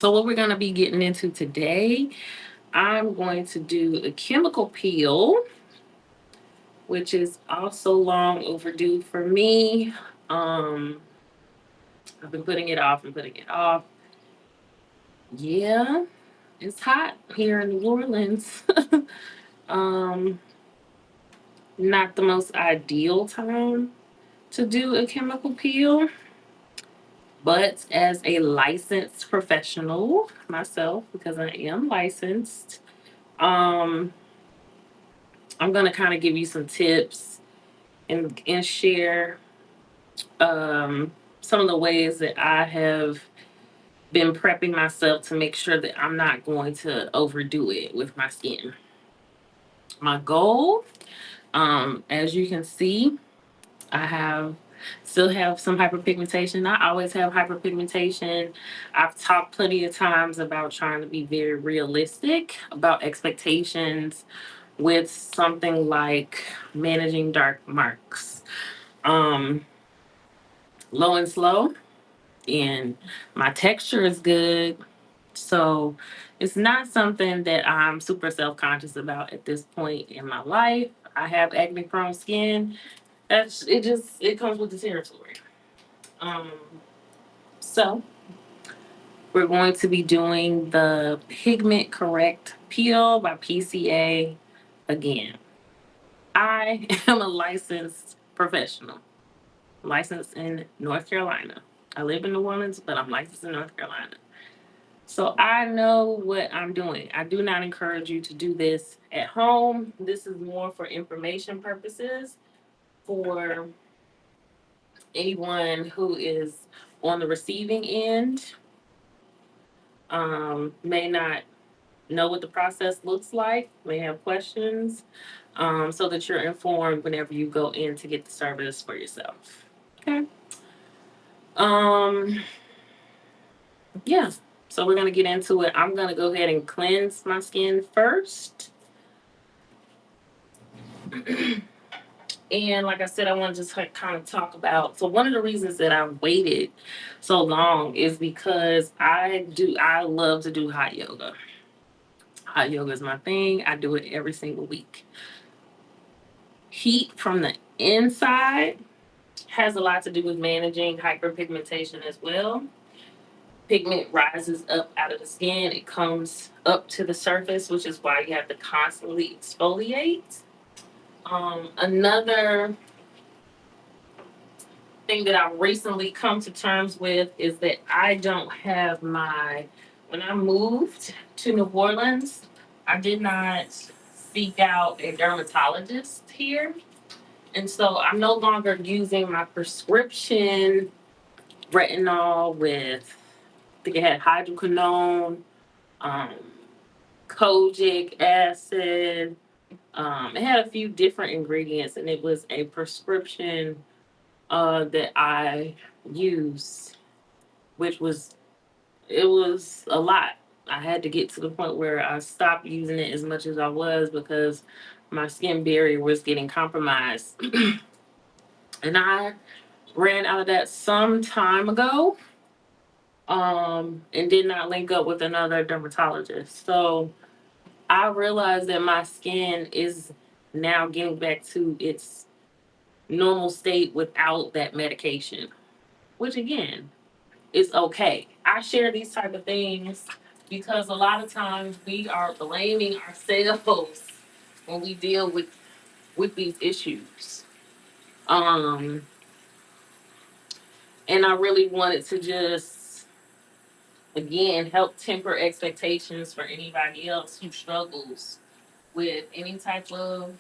So what we're going to be getting into today, I'm going to do a chemical peel, which is also long overdue for me. Um, I've been putting it off and putting it off. Yeah, it's hot here in New Orleans. um, Not the most ideal time to do a chemical peel, but as a licensed professional myself, because I am licensed, um, I'm gonna kind of give you some tips and share um, some of the ways that I have been prepping myself to make sure that I'm not going to overdo it with my skin. My goal, as you can see, I have still have some hyperpigmentation. I always have hyperpigmentation. I've talked plenty of times about trying to be very realistic about expectations with something like managing dark marks. Um, Low and slow, and my texture is good. So it's not something that I'm super self conscious about at this point in my life. I have acne prone skin. That's it. Just it comes with the territory. Um, so we're going to be doing the Pigment Correct Peel by PCA again. I am a licensed professional, licensed in North Carolina. I live in New Orleans, but I'm licensed in North Carolina. So I know what I'm doing. I do not encourage you to do this at home. This is more for information purposes for anyone who is on the receiving end, may not know what the process looks like, may have questions, so that you're informed whenever you go in to get the service for yourself. Okay. Um, yeah. So we're gonna get into it. I'm gonna go ahead and cleanse my skin first. And like I said, I want to just kind of talk about. So one of the reasons that I waited so long is because I love to do hot yoga. Hot yoga is my thing. I do it every single week. Heat from the inside has a lot to do with managing hyperpigmentation as well. Pigment rises up out of the skin. It comes up to the surface, which is why you have to constantly exfoliate. Another thing that I've recently come to terms with is that I don't have when I moved to New Orleans, I did not seek out a dermatologist here. And so I'm no longer using my prescription retinol with, I think it had hydroquinone, um, kojic acid. It had a few different ingredients, and it was a prescription that I used, which was it was a lot. I had to get to the point where I stopped using it as much as I was because my skin barrier was getting compromised, and I ran out of that some time ago. And did not link up with another dermatologist. So I realized that my skin is now getting back to its normal state without that medication, which again is okay. I share these type of things because a lot of times we are blaming ourselves when we deal with these issues. Um, and I really wanted to just again help temper expectations for anybody else who struggles with any type of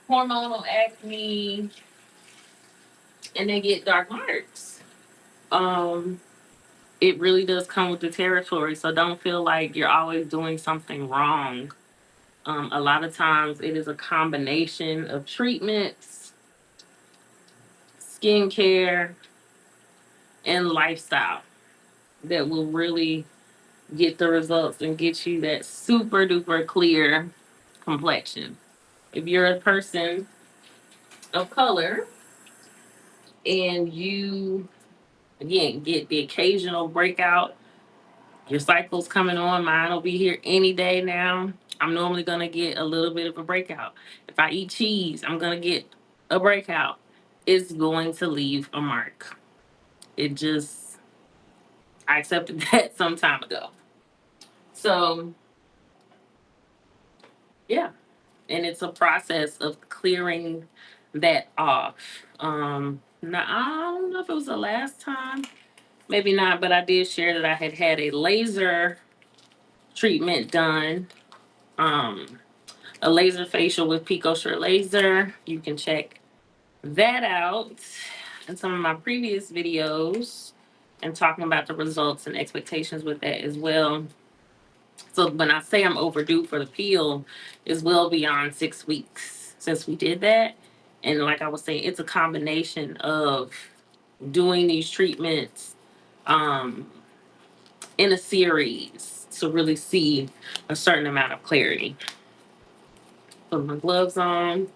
hormonal acne and they get dark marks. Um, it really does come with the territory, so don't feel like you're always doing something wrong. A lot of times it is a combination of treatments, skincare, and lifestyle that will really get the results and get you that super duper clear complexion. If you're a person of color and you, again, get the occasional breakout Your cycle's coming on. Mine will be here any day now. I'm normally going to get a little bit of a breakout. If I eat cheese, I'm going to get a breakout. It's going to leave a mark. It just, I accepted that some time ago. So, yeah. And it's a process of clearing that off. Now, I don't know if it was the last time, maybe not, but I did share that I had had a laser treatment done. Um, a laser facial with PicoSure laser. You can check that out in some of my previous videos and talking about the results and expectations with that as well. So when I say I'm overdue for the peel, it's well beyond 6 weeks since we did that. And like I was saying, it's a combination of doing these treatments um, in a series to really see a certain amount of clarity. Put my gloves on.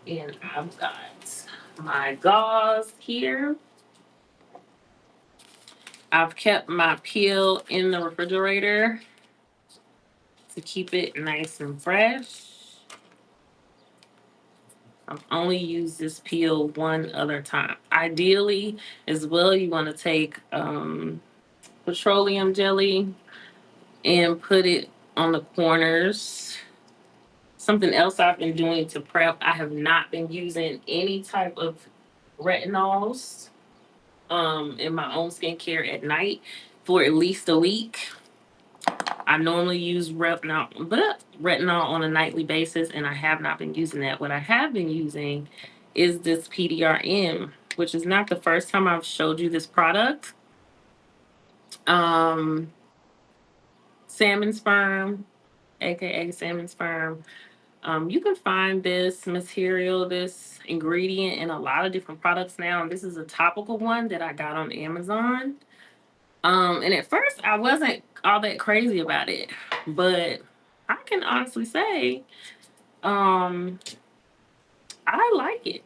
And I've got my gauze here. I've kept my peel in the refrigerator to keep it nice and fresh. I've only used this peel one other time. Ideally, as well, you want to take petroleum jelly and put it on the corners. Something else I've been doing to prep, I have not been using any type of retinols in my own skincare at night for at least a week. I normally use retinol on a nightly basis, and I have not been using that. What I have been using is this PDRM, which is not the first time I've showed you this product. Um, Salmon sperm, aka salmon sperm. You can find this material, this ingredient in a lot of different products now. And this is a topical one that I got on Amazon. And at first I wasn't all that crazy about it, but I can honestly say, um, I like it.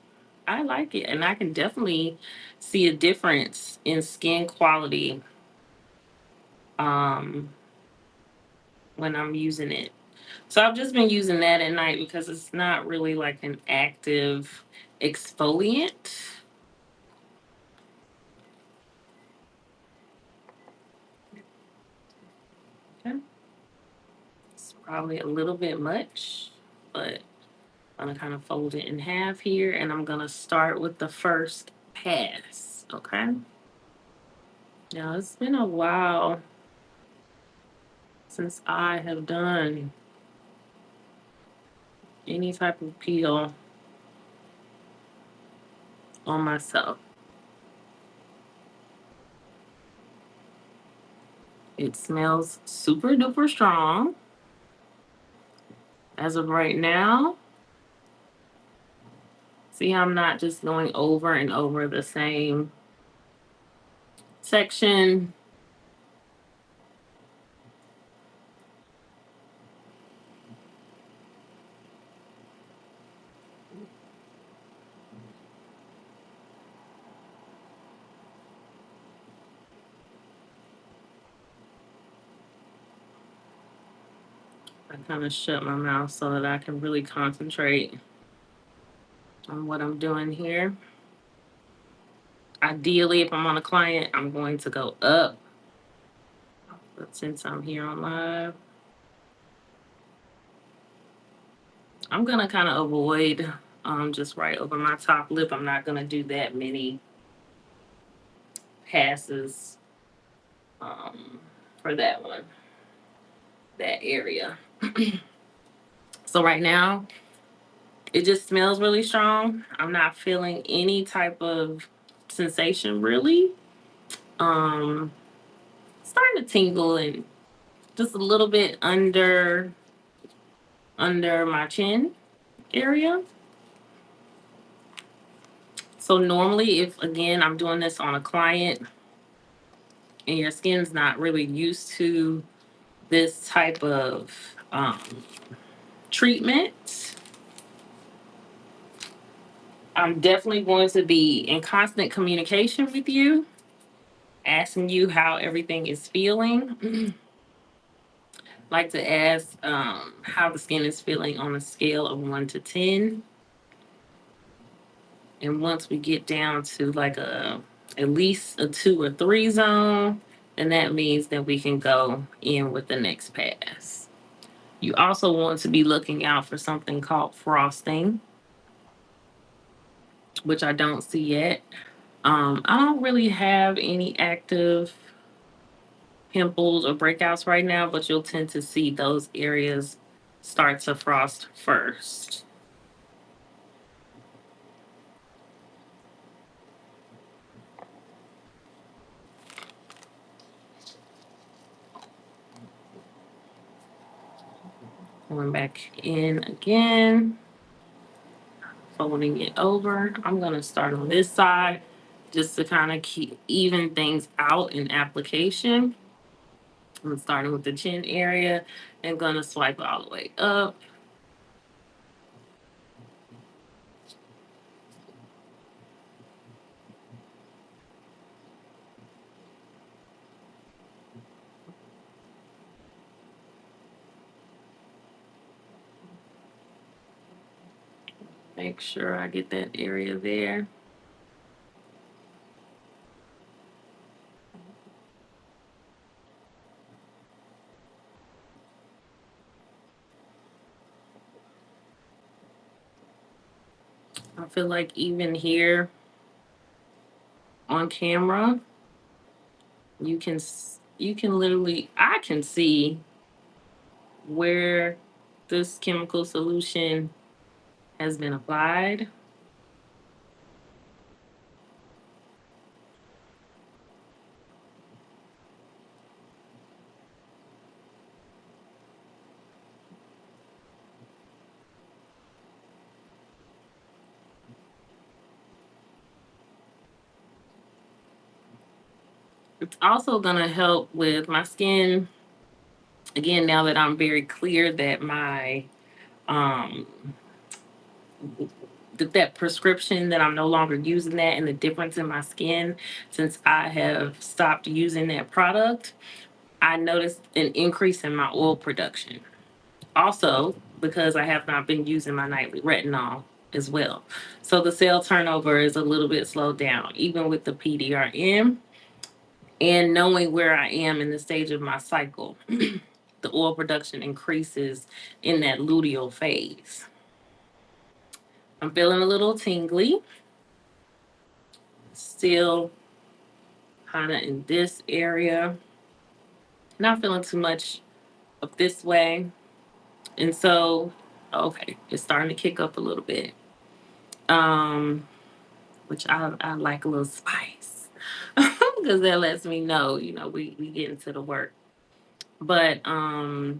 I like it, and I can definitely see a difference in skin quality um, when I'm using it. So I've just been using that at night because it's not really like an active exfoliant. Okay. It's probably a little bit much, but I'm gonna kind of fold it in half here, and I'm gonna start with the first pass. Okay. Now it's been a while since I have done any type of peel on myself. It smells super duper strong. As of right now, see how I'm not just going over and over the same section. I kind of shut my mouth so that I can really concentrate on what I'm doing here. Ideally, if I'm on a client, I'm going to go up. But since I'm here on live, I'm going to kind of avoid just right over my top lip. I'm not going to do that many passes for that one, that area. So right now, it just smells really strong. I'm not feeling any type of sensation really. Um, Starting to tingle and just a little bit under my chin area. So normally, if again I'm doing this on a client and your skin's not really used to this type of treatment, I'm definitely going to be in constant communication with you asking you how everything is feeling. Like to ask how the skin is feeling on a scale of 1 to 10. And once we get down to like at least a 2 or 3 zone, then that means that we can go in with the next pass. You also want to be looking out for something called frosting, which I don't see yet. I don't really have any active pimples or breakouts right now, but you'll tend to see those areas start to frost first. Going back in again, folding it over. I'm going to start on this side just to kind of keep even things out in application. I'm starting with the chin area and going to swipe all the way up. Make sure I get that area there. I feel like even here on camera, you can literally I can see where this chemical solution has been applied. It's also going to help with my skin. Again, now that I'm very clear that my um that prescription, that I'm no longer using that, and the difference in my skin since I have stopped using that product, I noticed an increase in my oil production. Also, because I have not been using my nightly retinol as well. So the cell turnover is a little bit slowed down, even with the PDRN. And knowing where I am in the stage of my cycle, the oil production increases in that luteal phase. I'm feeling a little tingly, still kind of in this area. Not feeling too much of this way. And so, okay, it's starting to kick up a little bit. Um, which I like a little spice because that lets me know, we get into the work. But I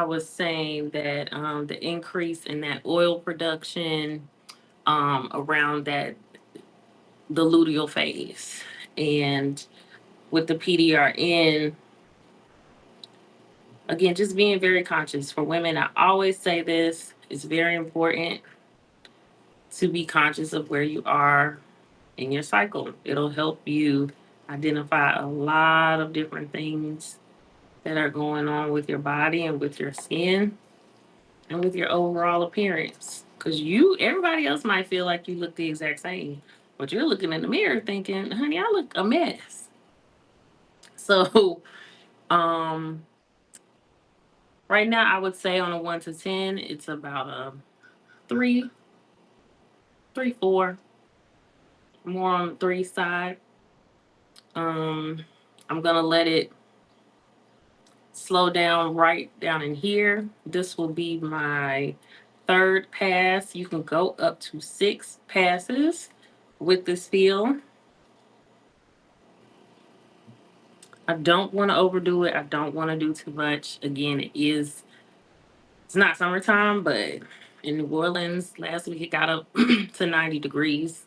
was saying that the increase in that oil production around the luteal phase, and with the PDRN, again, just being very conscious for women. I always say this: it's very important to be conscious of where you are in your cycle. It'll help you identify a lot of different things that are going on with your body and with your skin and with your overall appearance. Because everybody else might feel like you look the exact same, but you're looking in the mirror thinking, honey, I look a mess. So, um, right now, I would say on a 1 to 10, it's about a 3, 3, 4, more on the 3 side. Um, I'm going to let it slow down right down in here. This will be my third pass. You can go up to 6 passes with this feel. I don't want to overdo it. I don't want to do too much. Again, it's not summertime, but in New Orleans last week it got up to 90 degrees.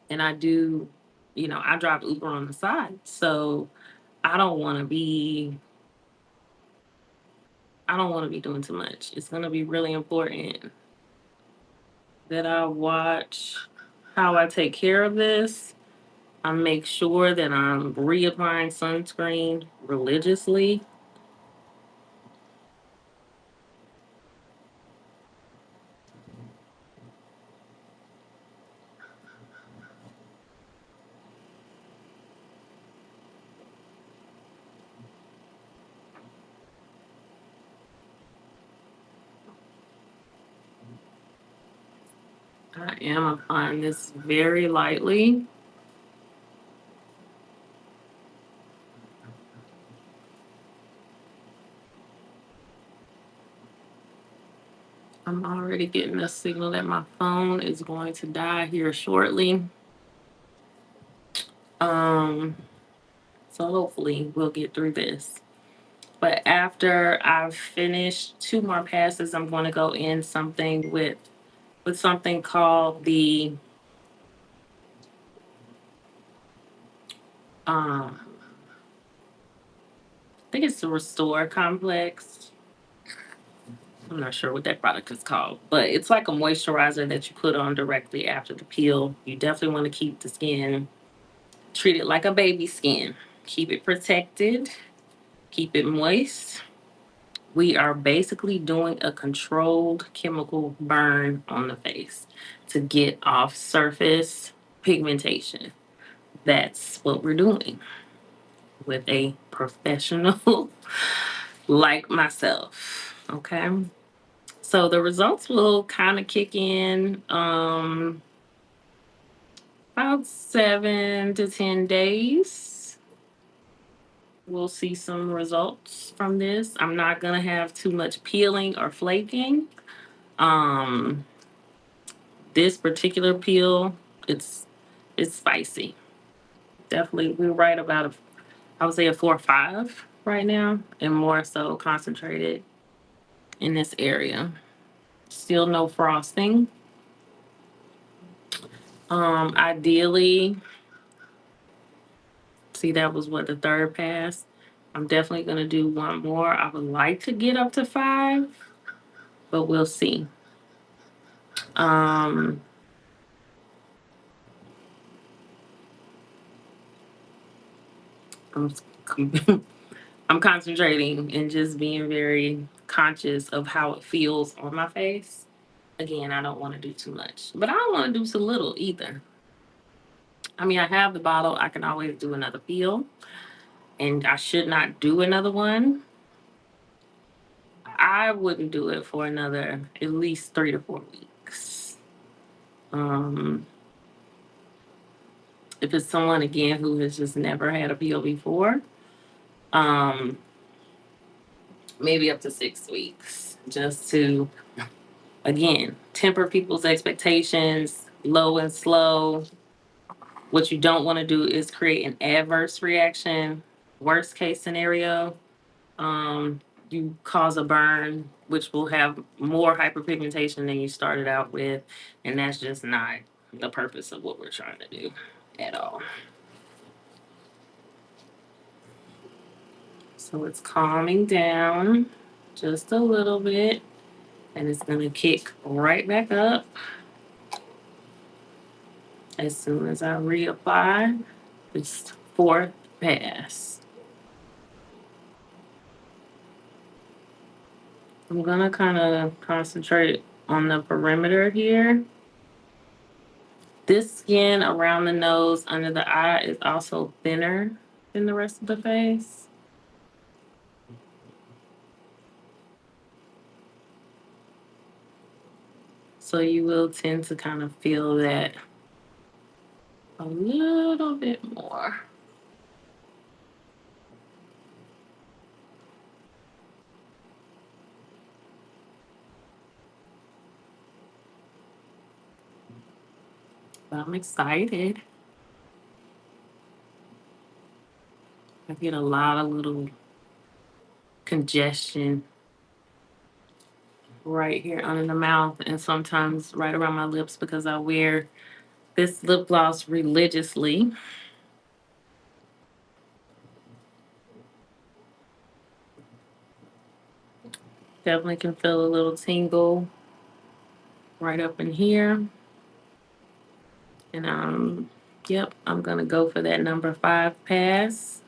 And I drive Uber on the side. So I don't want to be I don't want to be doing too much. It's going to be really important that I watch how I take care of this. I make sure that I'm reapplying sunscreen religiously. I am applying this very lightly. I'm already getting a signal that my phone is going to die here shortly. Um, so hopefully we'll get through this. But after I've finished two more passes, I'm going to go in something with something called the I think it's the Restore Complex. I'm not sure what that product is called, but it's like a moisturizer that you put on directly after the peel. You definitely want to keep the skin treated like a baby skin. Keep it protected, keep it moist. We are basically doing a controlled chemical burn on the face to get off surface pigmentation. That's what we're doing with a professional like myself. Okay. So the results will kind of kick in about 7 to 10 days. We'll see some results from this. I'm not gonna have too much peeling or flaking. Um, this particular peel, it's it's spicy. Definitely, we're right about I would say a 4 or 5 right now, and more so concentrated in this area. Still no frosting. Ideally, see, that was what, the third pass. I'm definitely gonna do one more. I would like to get up to 5, but we'll see. Um, I'm I'm concentrating and just being very conscious of how it feels on my face. Again, I don't want to do too much, but I don't want to do too little either. I mean, I have the bottle. I can always do another peel, and I should not do another one. I wouldn't do it for another at least 3 to 4 weeks. Um, if it's someone again who has just never had a peel before, um, maybe up to 6 weeks, just to again temper people's expectations, low and slow. What you don't want to do is create an adverse reaction. Worst case scenario, um, you cause a burn, which will have more hyperpigmentation than you started out with, and that's just not the purpose of what we're trying to do at all. So it's calming down just a little bit, and it's going to kick right back up as soon as I reapply this fourth pass. I'm going to kind of concentrate on the perimeter here. This skin around the nose, under the eye, is also thinner than the rest of the face. So you will tend to kind of feel that a little bit more. But I'm excited. I get a lot of little congestion right here under the mouth and sometimes right around my lips because I wear this lip gloss religiously. Definitely can feel a little tingle right up in here. And yep, I'm gonna go for that number 5 pass.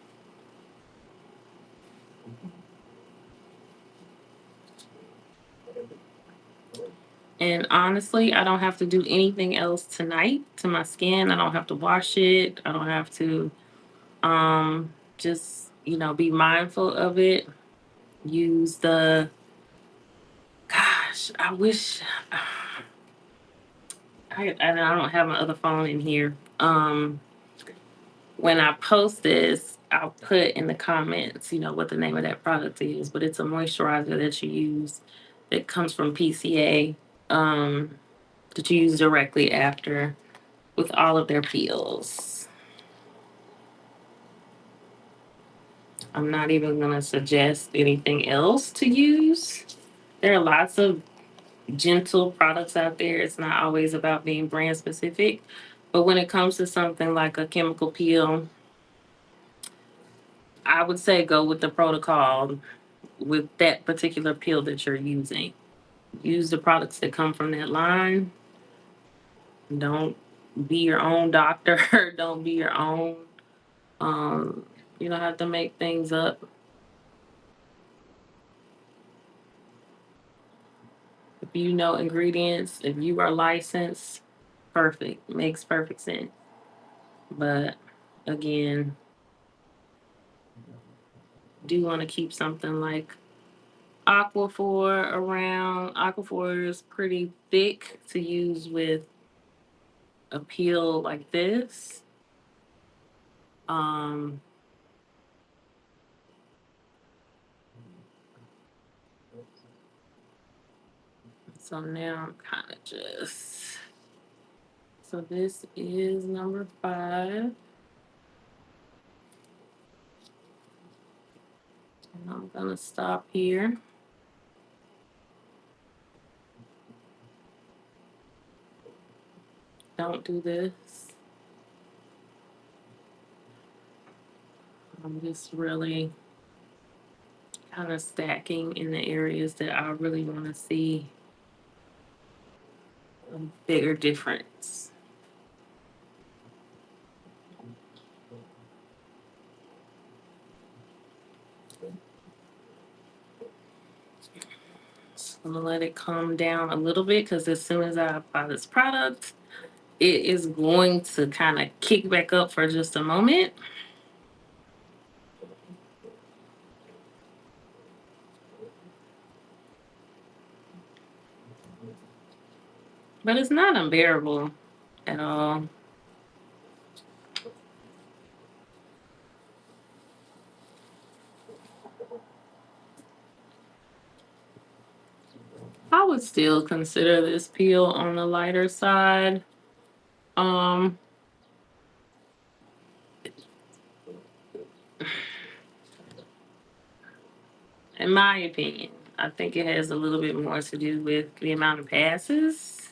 And honestly, I don't have to do anything else tonight to my skin. I don't have to wash it. I don't have to just, be mindful of it. Use the gosh, I wish I don't have my other phone in here. When I post this, I'll put in the comments, what the name of that product is, but it's a moisturizer that you use that comes from PCA, that you use directly after with all of their peels. I'm not even going to suggest anything else to use. There are lots of gentle products out there. It's not always about being brand specific. But when it comes to something like a chemical peel, I would say go with the protocol with that particular peel that you're using. Use the products that come from that line. Don't be your own doctor. Don't be your own. Um, you don't have to make things up. If you know ingredients, if you are licensed, perfect. Makes perfect sense. But again, do want to keep something like Aquaphor around. Aquaphor is pretty thick to use with a peel like this. Um, so now I'm kind of just. So this is number 5. And I'm going to stop here. Don't do this. I'm just really kind of stacking in the areas that I really want to see a bigger difference. So I'm gonna let it calm down a little bit because as soon as I apply this product, it is going to kind of kick back up for just a moment. But it's not unbearable at all. I would still consider this peel on the lighter side. Um, in my opinion, I think it has a little bit more to do with the amount of passes.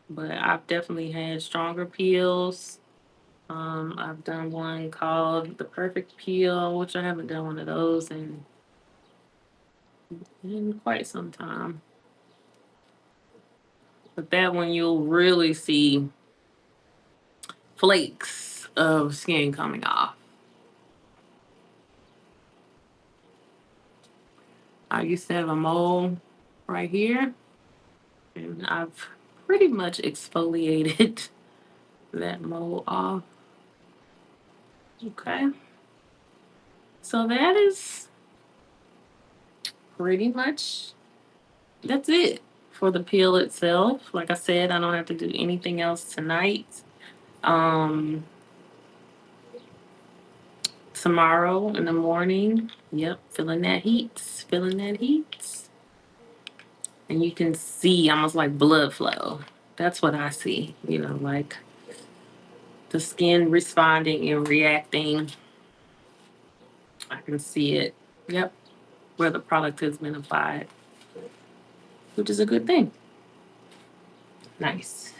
But I've definitely had stronger peels. I've done one called the Perfect Peel, which I haven't done one of those in quite some time. But that one you'll really see flakes of skin coming off. I used to have a mole right here, and I've pretty much exfoliated that mole off. Okay, so that is pretty much that's it for the peel itself. Like I said, I don't have to do anything else tonight. Um, Tomorrow in the morning, yep, feeling that heat, feeling that heat. And you can see almost like blood flow. That's what I see, like the skin responding and reacting. I can see it, yep, where the product has been applied, which is a good thing. Nice.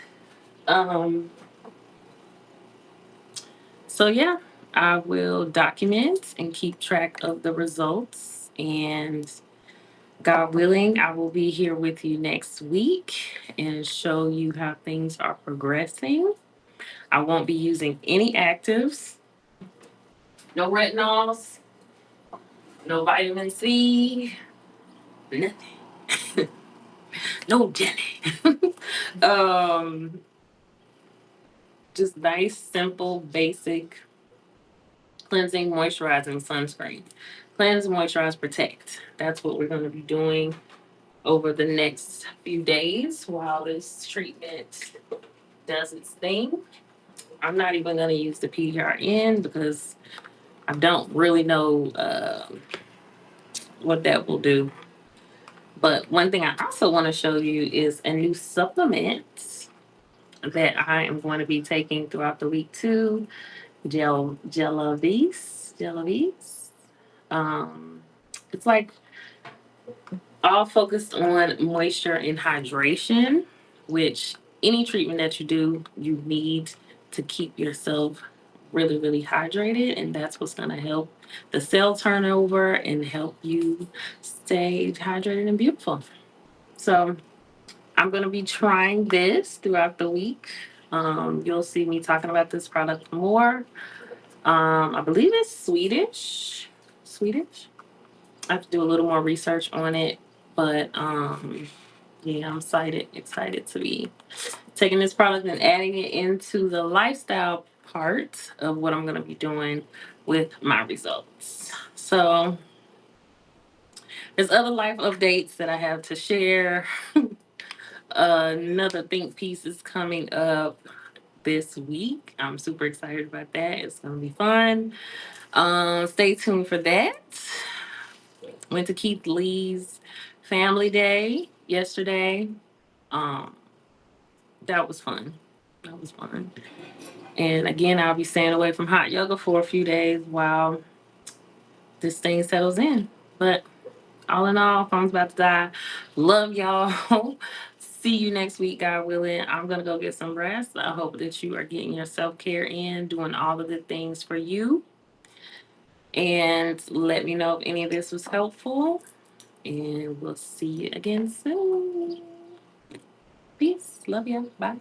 Um, so yeah, I will document and keep track of the results. And God willing, I will be here with you next week and show you how things are progressing. I won't be using any actives, no retinols, no vitamin C, nothing, no jelly. um, just nice, simple, basic cleansing, moisturizing sunscreen. Cleanse, moisturize, protect. That's what we're going to be doing over the next few days while this treatment does its thing. I'm not even going to use the PRN because I don't really know what that will do. But one thing I also want to show you is a new supplement that I am going to be taking throughout the week too. Gelavis. Um, it's like all focused on moisture and hydration, which any treatment that you do, you need to keep yourself really, really hydrated. And that's what's going to help the cell turnover and help you stay hydrated and beautiful. So I'm going to be trying this throughout the week. You'll see me talking about this product more. I believe it's Swedish. Swedish. I have to do a little more research on it, but yeah, I'm excited to be taking this product and adding it into the lifestyle part of what I'm going to be doing with my results. So there's other life updates that I have to share. Another think piece is coming up this week. I'm super excited about that. It's going to be fun. Stay tuned for that. Went to Keith Lee's family day yesterday. Um, that was fun. That was fun. And again, I'll be staying away from hot yoga for a few days while this thing settles in. But all in all, phone's about to die. Love y'all. See you next week, God willing. I'm going to go get some rest. I hope that you are getting your self care in, doing all the good things for you. And let me know if any of this was helpful. And we'll see you again soon. Peace. Love you. Bye.